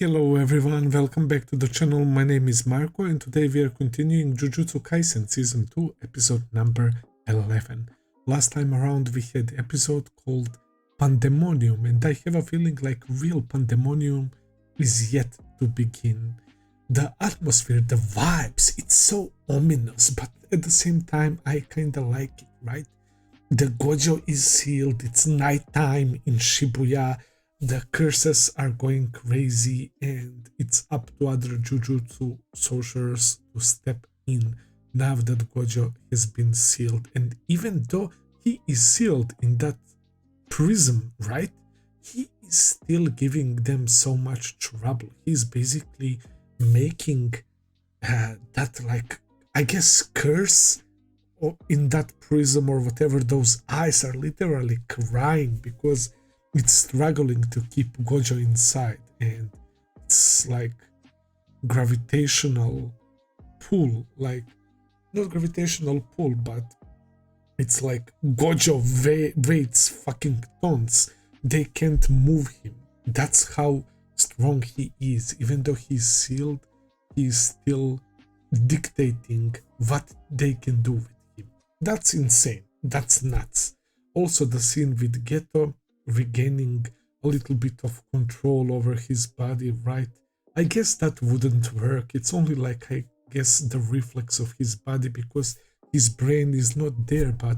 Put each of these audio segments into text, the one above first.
Hello everyone, welcome back to the channel. My name is Marco and today we are continuing Jujutsu Kaisen Season 2 episode number 11. Last time around we had episode called Pandemonium and I have a feeling like real pandemonium is yet to begin. The atmosphere, the vibes, it's so ominous, but at the same time I kinda like it, right? The Gojo is sealed, it's nighttime in Shibuya, the curses are going crazy and it's up to other Jujutsu sorcerers to step in now that Gojo has been sealed. And even though he is sealed in that prism, right, he is still giving them so much trouble. He's basically making that, like, I guess, curse or in that prism or whatever. Those eyes are literally crying because it's struggling to keep Gojo inside, and it's like gravitational pull, like not gravitational pull, but it's like Gojo weights fucking tons. They can't move him. That's how strong he is. Even though he's sealed, he's still dictating what they can do with him. That's insane. That's nuts. Also, the scene with Geto regaining a little bit of control over his body, right? I guess that wouldn't work. It's only like, I guess, the reflex of his body because his brain is not there, but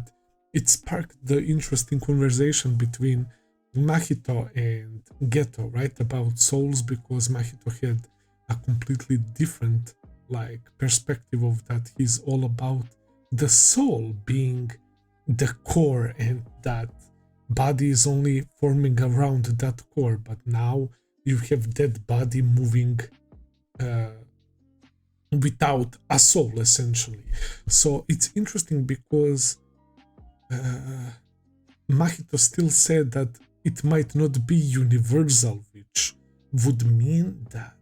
it sparked the interesting conversation between Mahito and Geto, right, about souls, because Mahito had a completely different like perspective of that. He's all about the soul being the core and that body is only forming around that core, but now you have that body moving without a soul, essentially. So it's interesting because Mahito still said that it might not be universal, which would mean that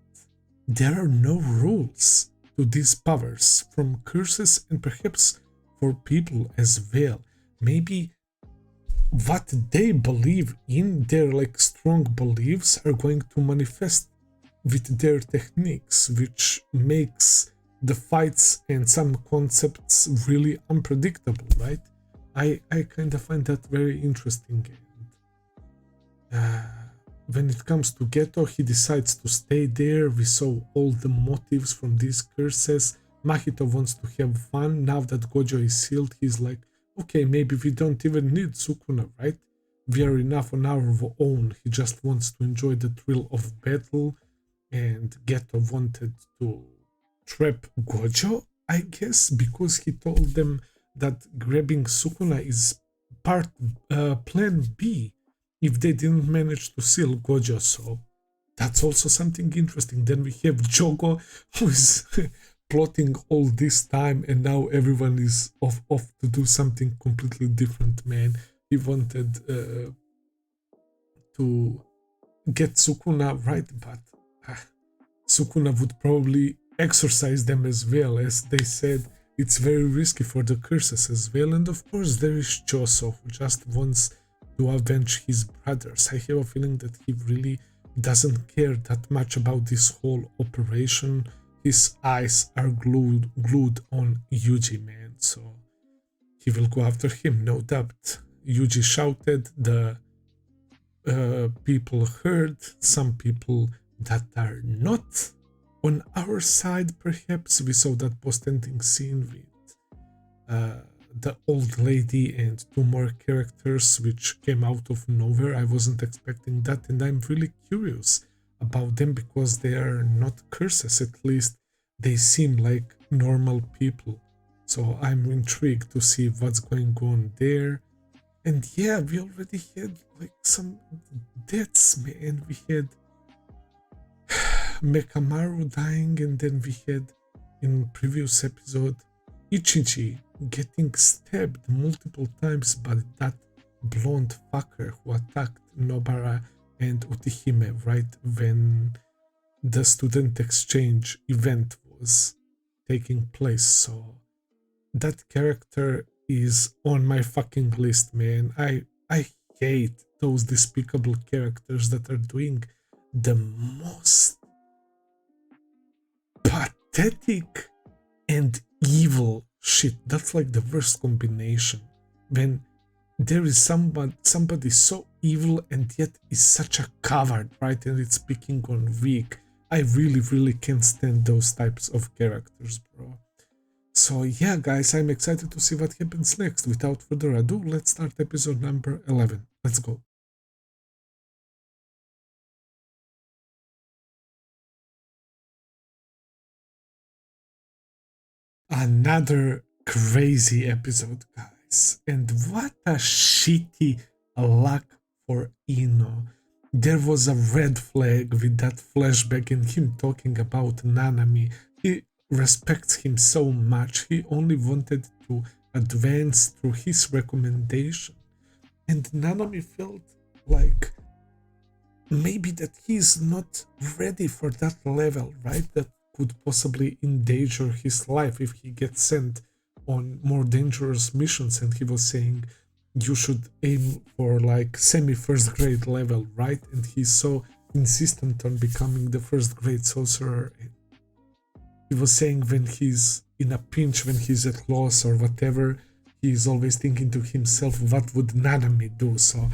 there are no rules to these powers, from curses and perhaps for people as well. Maybe what they believe in, their like strong beliefs, are going to manifest with their techniques, which makes the fights and some concepts really unpredictable, right? I kind of find that very interesting. And when it comes to Geto, he decides to stay there. We saw all the motives from these curses. Mahito wants to have fun. Now that Gojo is sealed, he's like, okay, maybe we don't even need Sukuna, right? We are enough on our own. He just wants to enjoy the thrill of battle, and Geto wanted to trap Gojo, I guess, because he told them that grabbing Sukuna is part plan B if they didn't manage to seal Gojo. So that's also something interesting. Then we have Jogo, who is plotting all this time, and now everyone is off to do something completely different, man. He wanted to get Sukuna, right? But Sukuna would probably exorcise them as well. As they said, it's very risky for the curses as well. And of course there is Joso, who just wants to avenge his brothers. I have a feeling that he really doesn't care that much about this whole operation. His eyes are glued on Yuji, man, so he will go after him, no doubt. Yuji shouted, the people heard, some people that are not on our side, perhaps. We saw that post-ending scene with the old lady and two more characters, which came out of nowhere. I wasn't expecting that, and I'm really curious about them because they are not curses. At least they seem like normal people, so I'm intrigued to see what's going on there. And yeah, we already had like some deaths, man. We had Mekamaru dying, and then we had in previous episode Ichiji getting stabbed multiple times by that blonde fucker who attacked Nobara and Utihime right when the student exchange event was taking place. So that character is on my fucking list, man. I hate those despicable characters that are doing the most pathetic and evil shit. That's like the worst combination. When there is somebody so evil and yet is such a coward, right? And it's picking on weak. I really can't stand those types of characters, bro. So yeah, guys, I'm excited to see what happens next. Without further ado, let's start episode number 11. Let's go. Another crazy episode, guys. And what a shitty luck for Ino. There was a red flag with that flashback and him talking about Nanami. He respects him so much. He only wanted to advance through his recommendation. And Nanami felt like maybe that he's not ready for that level, right? That could possibly endanger his life if he gets sent on more dangerous missions. And he was saying you should aim for like semi-first grade level, right? And he's so insistent on becoming the first grade sorcerer. He was saying when he's in a pinch, when he's at loss or whatever, he's always thinking to himself, what would Nanami do? So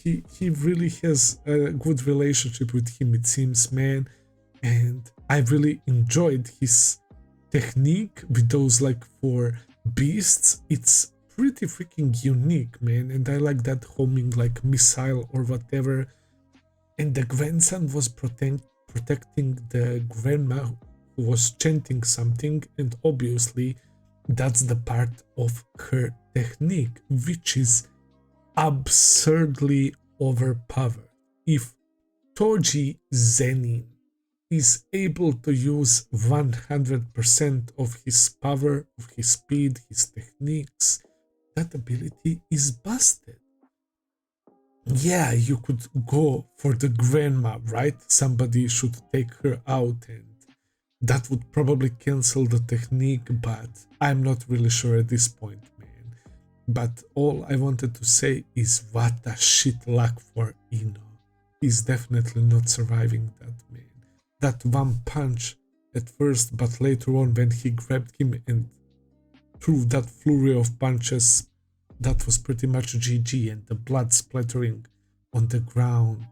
he really has a good relationship with him, it seems, man. And I really enjoyed his technique with those like 4 beasts. It's pretty freaking unique, man. And I like that homing like missile or whatever. And the grandson was protecting the grandma who was chanting something, and obviously that's the part of her technique, which is absurdly overpowered. If TOJI Zenin is able to use 100% of his power, of his speed, his techniques, that ability is busted. Yeah, you could go for the grandma, right? Somebody should take her out, and that would probably cancel the technique, but I'm not really sure at this point, man. But all I wanted to say is what a shit luck for Ino. He's definitely not surviving that, man. That one punch at first, but later on when he grabbed him and threw that flurry of punches, that was pretty much GG, and the blood splattering on the ground.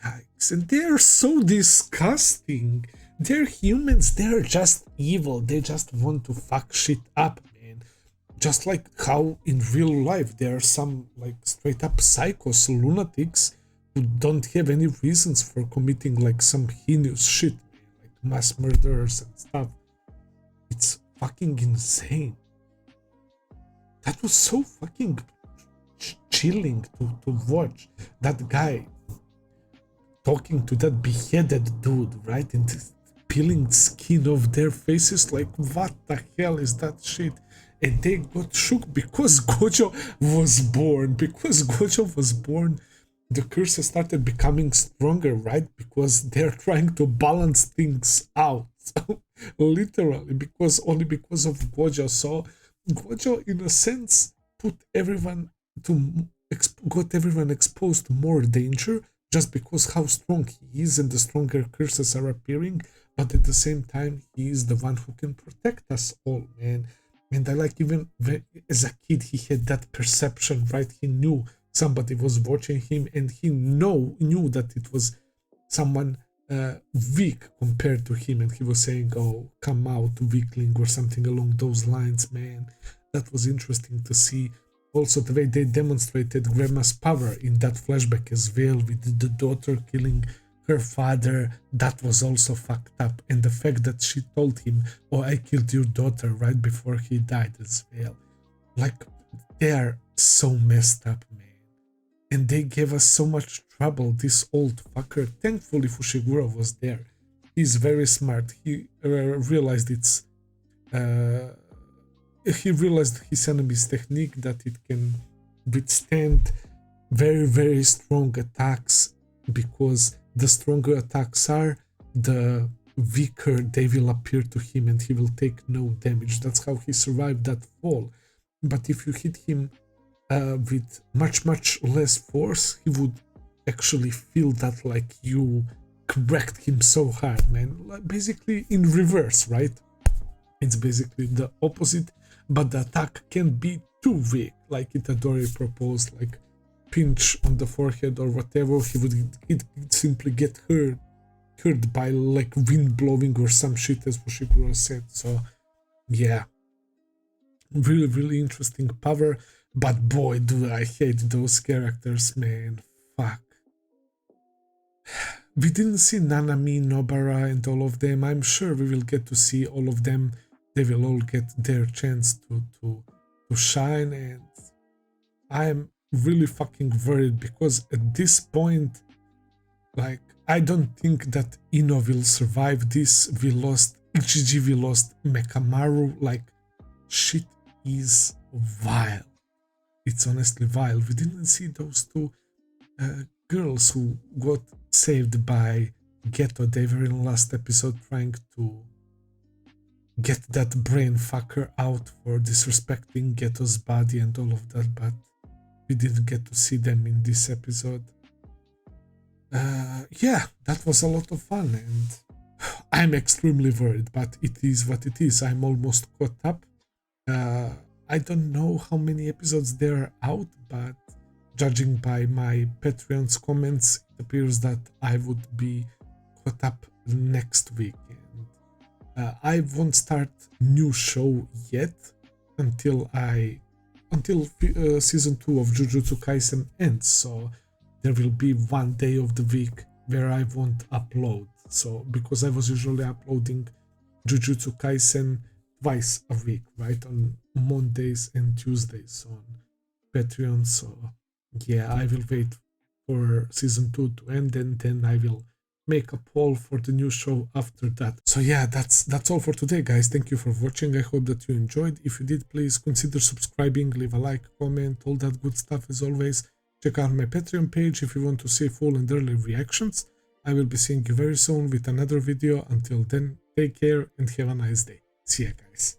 Yikes. And they're so disgusting. They're humans, they're just evil. They just want to fuck shit up, man. Just like how in real life there are some like straight up psychos, lunatics who don't have any reasons for committing like some heinous shit, man, like mass murders and stuff. It's fucking insane. That was so fucking chilling to watch. That guy talking to that beheaded dude, right? And peeling skin off their faces, like what the hell is that shit? And they got shook because Gojo was born. Because Gojo was born, the curses started becoming stronger, right? Because they're trying to balance things out. Literally, because only because of Gojo. So Gojo, in a sense, got everyone exposed to more danger just because how strong he is and the stronger curses are appearing. But at the same time, he is the one who can protect us all, man. And I like even as a kid, he had that perception, right? He knew somebody was watching him, and he knew that it was someone weak compared to him, and he was saying, oh, come out, weakling, or something along those lines, man. That was interesting to see. Also, the way they demonstrated Grandma's power in that flashback as well, with the daughter killing her father, that was also fucked up. And the fact that she told him, oh, I killed your daughter right before he died as well. Like, they are so messed up, man. And they gave us so much trouble, this old fucker. Thankfully, Fushiguro was there. He's very smart. He realized he realized his enemy's technique, that it can withstand very strong attacks, because the stronger attacks are, the weaker they will appear to him, and he will take no damage. That's how he survived that fall. But if you hit him with much less force, he would actually feel that like you cracked him so hard, man. Like, basically in reverse, right? It's basically the opposite, but the attack can be too weak, like Itadori proposed, like pinch on the forehead or whatever. He would simply get hurt by like wind blowing or some shit, as Fushiguro said. So yeah, really interesting power. But boy, do I hate those characters, man. Fuck. We didn't see Nanami, Nobara, and all of them. I'm sure we will get to see all of them. They will all get their chance to shine, and I'm really fucking worried because at this point, like, I don't think that Ino will survive this. We lost Ichiji, we lost Mekamaru. Like, shit is vile. It's honestly vile. We didn't see those two girls who got saved by Geto. They were in last episode trying to get that brain fucker out for disrespecting Geto's body and all of that, but we didn't get to see them in this episode. Yeah, that was a lot of fun, and I'm extremely worried, but it is what it is. I'm almost caught up. I don't know how many episodes there are out, but judging by my Patreon's comments, it appears that I would be caught up next week. And I won't start new show yet until season 2 of Jujutsu Kaisen ends. So there will be one day of the week where I won't upload. So because I was usually uploading Jujutsu Kaisen twice a week, right, on Mondays and Tuesdays on Patreon. So yeah, I will wait for season 2 to end, and then I will make a poll for the new show after that. So yeah, that's all for today, guys. Thank you for watching. I hope that you enjoyed. If you did, please consider subscribing, leave a like, comment, all that good stuff. As always, check out my Patreon page if you want to see full and early reactions. I will be seeing you very soon with another video. Until then, take care and have a nice day. See ya, guys.